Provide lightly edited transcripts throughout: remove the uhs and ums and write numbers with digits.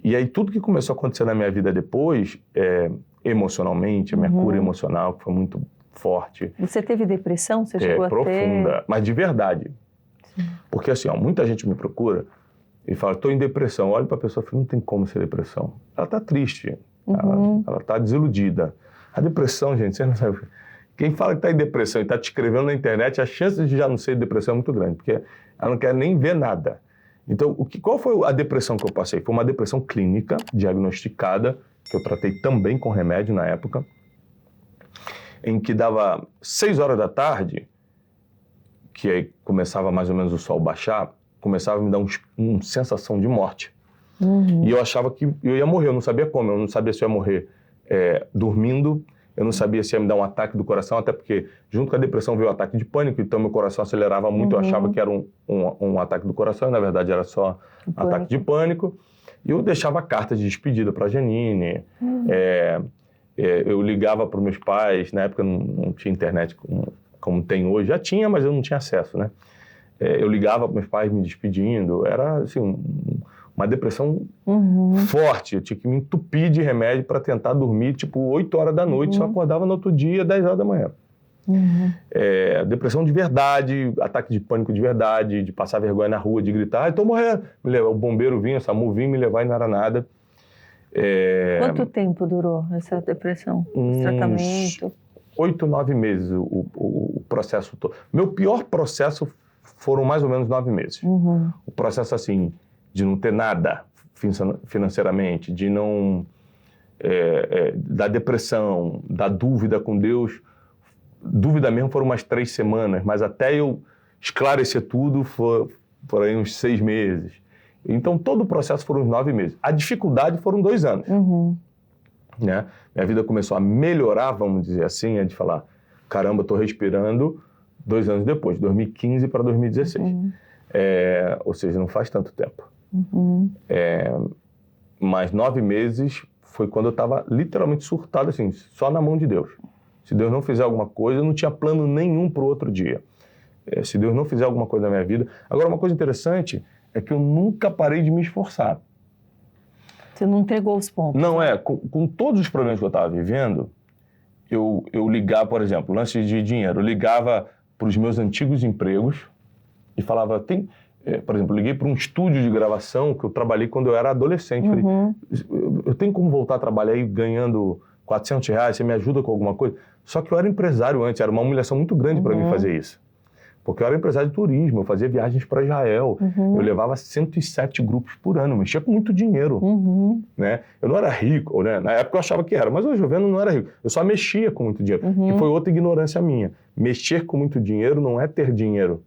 E aí tudo que começou a acontecer na minha vida depois, emocionalmente, a minha cura emocional, que foi muito forte. Você teve depressão? Você chegou a ter? Profunda, mas de verdade. Sim. Porque assim, muita gente me procura e fala, estou em depressão. Olha para a pessoa e fala, não tem como ser depressão. Ela está triste, ela está desiludida. A depressão, gente, você não sabe. Quem fala que está em depressão e está te escrevendo na internet, a chance de já não ser depressão é muito grande, porque ela não quer nem ver nada. Então, qual foi a depressão que eu passei? Foi uma depressão clínica, diagnosticada, que eu tratei também com remédio na época, em que dava 6 horas da tarde, que aí começava mais ou menos o sol baixar, começava a me dar uma sensação de morte. E eu achava que eu ia morrer, eu não sabia como, eu não sabia se eu ia morrer dormindo, eu não sabia se ia me dar um ataque do coração, até porque junto com a depressão veio o ataque de pânico, então meu coração acelerava muito, eu achava que era um ataque do coração, e na verdade era só um ataque de pânico. E eu deixava cartas de despedida para a Janine, eu ligava para os meus pais, na época não tinha internet como tem hoje, já tinha, mas eu não tinha acesso, né? Eu ligava para meus pais me despedindo, era assim, uma depressão forte, eu tinha que me entupir de remédio para tentar dormir, tipo 8 horas da noite, só acordava no outro dia, 10 horas da manhã. Depressão de verdade, ataque de pânico de verdade, de passar vergonha na rua, de gritar, estou morrendo. O bombeiro vinha, o SAMU vinha me levar e não era nada. Quanto tempo durou essa depressão? Esse tratamento? 8, 9 meses o processo todo. Meu pior processo foram mais ou menos 9 meses. O processo assim, de não ter nada financeiramente, de não... da depressão, da dúvida com Deus. Dúvida mesmo foram umas 3 semanas, mas até eu esclarecer tudo foram aí uns 6 meses. Então todo o processo foram uns 9 meses. A dificuldade foram 2 anos. Né? Minha vida começou a melhorar, vamos dizer assim, de falar, caramba, estou respirando 2 anos depois, 2015 para 2016. Ou seja, não faz tanto tempo. Mas 9 meses foi quando eu estava literalmente surtado, assim, só na mão de Deus. Se Deus não fizer alguma coisa, eu não tinha plano nenhum para o outro dia. Se Deus não fizer alguma coisa na minha vida... Agora, uma coisa interessante é que eu nunca parei de me esforçar. Você não entregou os pontos? Não, com todos os problemas que eu estava vivendo, eu ligava, por exemplo, lance de dinheiro, eu ligava para os meus antigos empregos e falava, por exemplo, eu liguei para um estúdio de gravação que eu trabalhei quando eu era adolescente. Falei, eu tenho como voltar a trabalhar aí ganhando R$400, você me ajuda com alguma coisa? Só que eu era empresário antes, era uma humilhação muito grande para mim fazer isso. Porque eu era empresário de turismo, eu fazia viagens para Israel, eu levava 107 grupos por ano, mexia com muito dinheiro. Né? Eu não era rico, né? Na época eu achava que era, mas hoje eu vendo não era rico. Eu só mexia com muito dinheiro, que foi outra ignorância minha. Mexer com muito dinheiro não é ter dinheiro.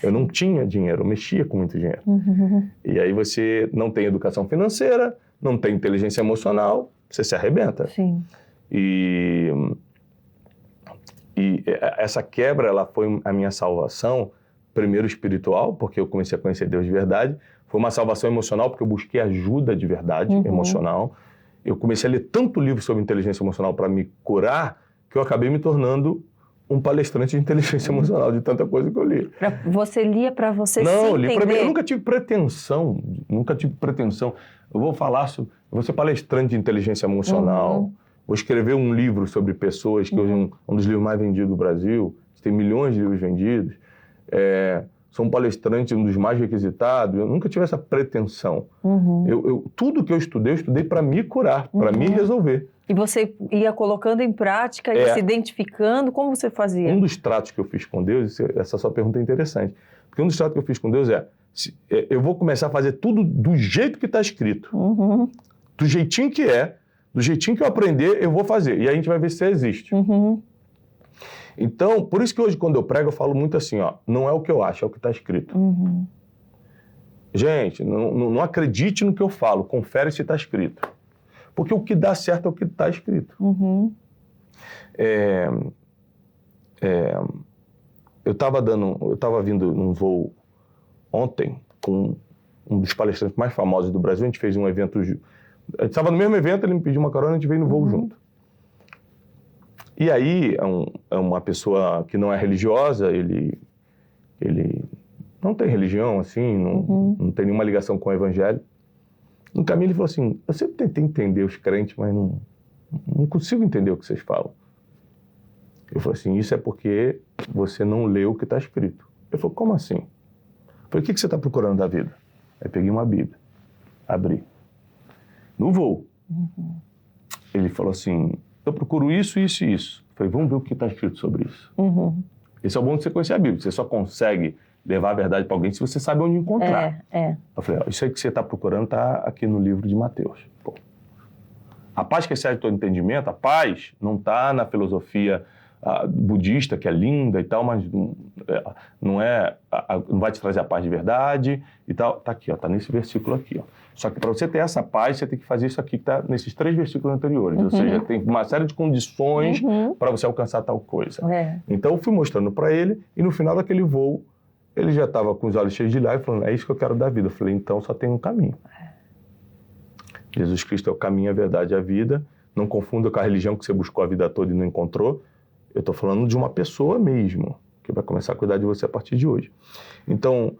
Eu não tinha dinheiro, eu mexia com muito dinheiro. E aí você não tem educação financeira, não tem inteligência emocional, você se arrebenta. Sim. E essa quebra, ela foi a minha salvação, primeiro espiritual, porque eu comecei a conhecer Deus de verdade. Foi uma salvação emocional, porque eu busquei ajuda de verdade, emocional. Eu comecei a ler tanto livro sobre inteligência emocional para me curar, que eu acabei me tornando um palestrante de inteligência emocional, de tanta coisa que eu li. Você lia para você se entender? Não, eu li para mim. Eu nunca tive pretensão. Eu vou vou ser palestrante de inteligência emocional. Vou escrever um livro sobre pessoas, que hoje é um dos livros mais vendidos do Brasil, tem milhões de livros vendidos. Sou um palestrante, um dos mais requisitados. Eu nunca tive essa pretensão. Tudo que eu estudei para me curar, para me resolver. E você ia colocando em prática, ia se identificando, como você fazia? Um dos tratos que eu fiz com Deus, essa sua pergunta é interessante, porque um dos tratos que eu fiz com Deus eu vou começar a fazer tudo do jeito que está escrito. Do jeitinho que do jeitinho que eu aprender, eu vou fazer. E aí a gente vai ver se existe. Então, por isso que hoje, quando eu prego, eu falo muito assim, não é o que eu acho, é o que está escrito. Gente, não acredite no que eu falo, confere se está escrito. Porque o que dá certo é o que está escrito. Eu estava vindo num voo ontem com um dos palestrantes mais famosos do Brasil. A gente fez um evento... A gente estava no mesmo evento, ele me pediu uma carona, a gente veio no voo junto. E aí, é uma pessoa que não é religiosa, ele não tem religião, assim, não tem nenhuma ligação com o evangelho. No caminho ele falou assim, eu sempre tentei entender os crentes, mas não consigo entender o que vocês falam. Eu falei assim, isso é porque você não leu o que está escrito. Ele falou, como assim? Eu falei, o que você está procurando da vida? Aí peguei uma Bíblia, abri. No voo. Ele falou assim, eu procuro isso, isso e isso. Eu falei, vamos ver o que está escrito sobre isso. Esse é o bom de você conhecer a Bíblia. Você só consegue levar a verdade para alguém se você sabe onde encontrar. Eu falei, isso aí que você está procurando está aqui no livro de Mateus. Pô. A paz que excede todo entendimento, a paz não está na filosofia budista, que é linda e tal, mas não vai te trazer a paz de verdade e tal. Está aqui, está nesse versículo aqui. Ó. Só que para você ter essa paz, você tem que fazer isso aqui que está nesses 3 versículos anteriores. Ou seja, tem uma série de condições para você alcançar tal coisa. Então eu fui mostrando para ele e no final daquele voo, ele já estava com os olhos cheios de lágrimas, falando, é isso que eu quero da vida. Eu falei, então só tem um caminho. Jesus Cristo é o caminho, a verdade e a vida. Não confunda com a religião que você buscou a vida toda e não encontrou. Eu estou falando de uma pessoa mesmo, que vai começar a cuidar de você a partir de hoje. Então,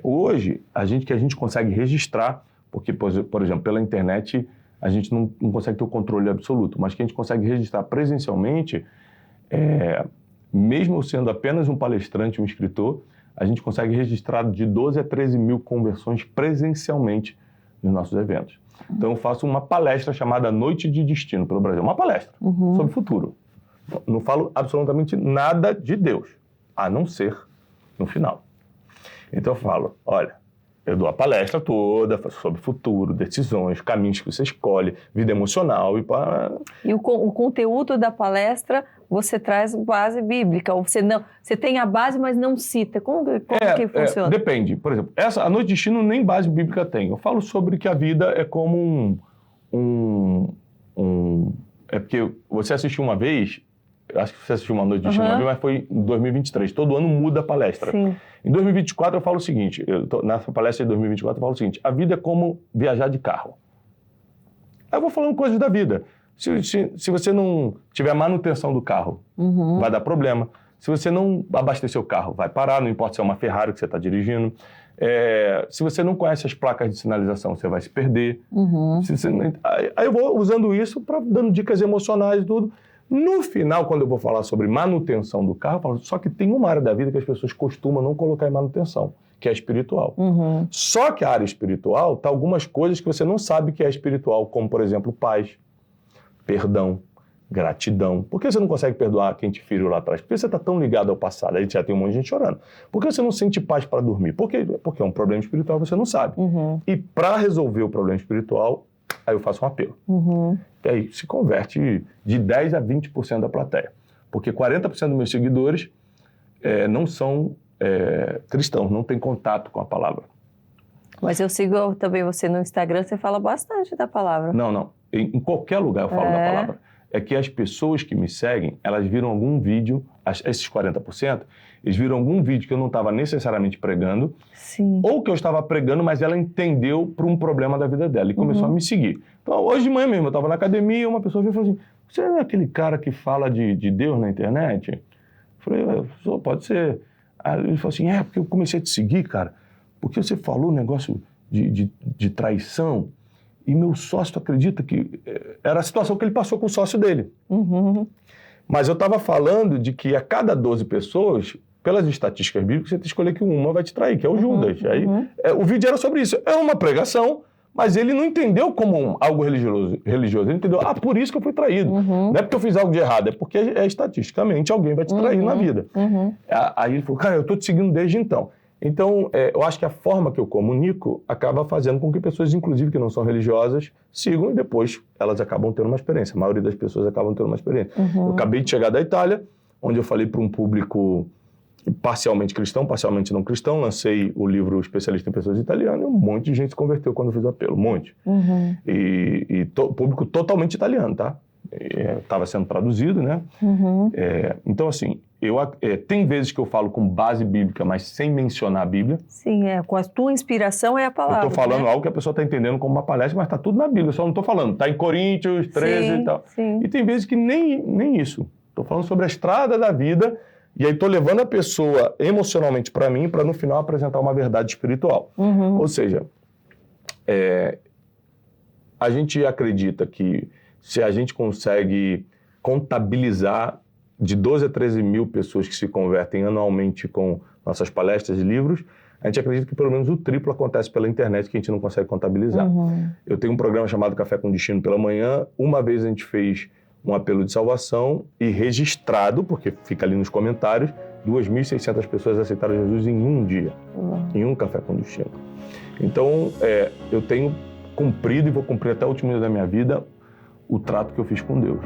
hoje, que a gente consegue registrar, porque, por exemplo, pela internet, a gente não consegue ter o controle absoluto, mas que a gente consegue registrar presencialmente, mesmo sendo apenas um palestrante, um escritor, a gente consegue registrar de 12 a 13 mil conversões presencialmente nos nossos eventos. Então, eu faço uma palestra chamada Noite de Destino pelo Brasil. Uma palestra sobre o futuro. Não falo absolutamente nada de Deus, a não ser no final. Então, eu falo, olha, eu dou a palestra toda sobre futuro, decisões, caminhos que você escolhe, vida emocional e para... E o conteúdo da palestra, você traz base bíblica, ou você tem a base, mas não cita. Como que funciona? Depende. Por exemplo, a Noite de Destino nem base bíblica tem. Eu falo sobre que a vida é como é porque você assistiu uma vez, eu acho que você assistiu uma Noite de Destino uma vez, mas foi em 2023. Todo ano muda a palestra. Sim. Em 2024 eu falo o seguinte, nessa palestra de 2024 eu falo o seguinte, a vida é como viajar de carro. Aí eu vou falando coisas da vida. Se você não tiver manutenção do carro, vai dar problema. Se você não abastecer o carro, vai parar, não importa se é uma Ferrari que você está dirigindo. Se você não conhece as placas de sinalização, você vai se perder. Aí eu vou usando isso para dando dicas emocionais e tudo. No final, quando eu vou falar sobre manutenção do carro, eu falo, só que tem uma área da vida que as pessoas costumam não colocar em manutenção, que é espiritual. Só que a área espiritual tá algumas coisas que você não sabe que é espiritual, como, por exemplo, paz, perdão, gratidão. Por que você não consegue perdoar quem te feriu lá atrás? Por que você está tão ligado ao passado? Aí já tem um monte de gente chorando. Por que você não sente paz para dormir? Porque é um problema espiritual que você não sabe. E para resolver o problema espiritual, aí eu faço um apelo. E aí se converte de 10% a 20% da plateia. Porque 40% dos meus seguidores não são cristãos, não têm contato com a palavra. Mas eu sigo também você no Instagram, você fala bastante da palavra. Não. Em qualquer lugar eu falo da palavra. É que as pessoas que me seguem, elas viram algum vídeo, esses 40%, eles viram algum vídeo que eu não estava necessariamente pregando, ou que eu estava pregando, mas ela entendeu para um problema da vida dela e começou a me seguir. Então, hoje de manhã mesmo, eu estava na academia, uma pessoa veio e falou assim, você é aquele cara que fala de Deus na internet? Eu falei, pode ser. Aí ele falou assim, porque eu comecei a te seguir, cara, porque você falou um negócio de traição, e meu sócio acredita que era a situação que ele passou com o sócio dele. Mas eu estava falando de que a cada 12 pessoas, pelas estatísticas bíblicas, você tem que escolher que uma vai te trair, que é o Judas. Aí, o vídeo era sobre isso. É uma pregação, mas ele não entendeu como algo religioso. Ele entendeu, por isso que eu fui traído. Não é porque eu fiz algo de errado, é porque estatisticamente alguém vai te trair na vida. Aí ele falou, cara, eu estou te seguindo desde então. Então, eu acho que a forma que eu comunico acaba fazendo com que pessoas, inclusive que não são religiosas, sigam e depois elas acabam tendo uma experiência. A maioria das pessoas acabam tendo uma experiência. Eu acabei de chegar da Itália, onde eu falei para um público parcialmente cristão, parcialmente não cristão, lancei o livro Especialista em Pessoas Italianas e um monte de gente se converteu quando eu fiz o apelo, um monte. Público totalmente italiano, tá? Estava sendo traduzido, né? Então, assim, tem vezes que eu falo com base bíblica, mas sem mencionar a Bíblia. Sim, com a tua inspiração é a palavra. Eu estou falando algo que a pessoa está entendendo como uma palestra, mas está tudo na Bíblia, eu só não estou falando. Está em Coríntios 13 e tal. E tem vezes que nem isso. Estou falando sobre a estrada da vida e aí estou levando a pessoa emocionalmente para mim, para no final apresentar uma verdade espiritual. Ou seja, a gente acredita que se a gente consegue contabilizar de 12 a 13 mil pessoas que se convertem anualmente com nossas palestras e livros, a gente acredita que pelo menos o triplo acontece pela internet, que a gente não consegue contabilizar. Eu tenho um programa chamado Café com Destino pela manhã. Uma vez a gente fez um apelo de salvação e registrado, porque fica ali nos comentários, 2.600 pessoas aceitaram Jesus em um dia, em um Café com Destino. Então, eu tenho cumprido e vou cumprir até o último dia da minha vida o trato que eu fiz com Deus.